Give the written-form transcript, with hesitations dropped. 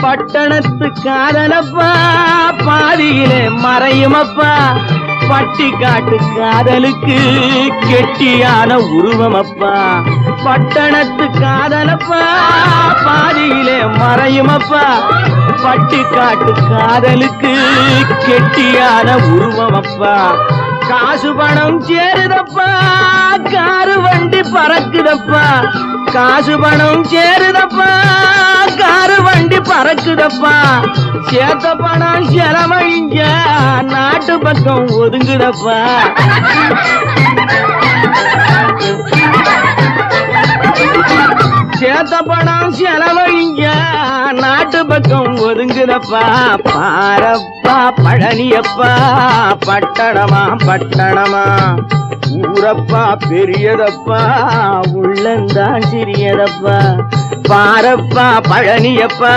பட்டணத்து காதலப்பா பாதியிலே மறையுமப்பா, பட்டி காட்டு காதலுக்கு கெட்டியான உருவமப்பா. பட்டணத்து காதலப்பா பாதியிலே மறையுமப்பா, பட்டி காட்டு காதலுக்கு கெட்டியான உருவமப்பா. காசு பணம் சேருதப்பா, காரு வண்டி பறக்குதப்பா. காசு பணம் சேருதப்பா, காரு வண்டி பறக்குதப்பா. சேத்த பணம் செலவழிங்க நாட்டு பக்கம் ஒதுங்குதப்பா. சேத்த பணம் செலவழிங்க நாட்டு பக்கம் ஒதுங்குதப்பா. பாரப்பா பழனியப்பா பட்டணமா பட்டணமா, ஊரப்பா பெரியதப்பா உள்ளந்தான் சிறியதப்பா. பாரப்பா பழனியப்பா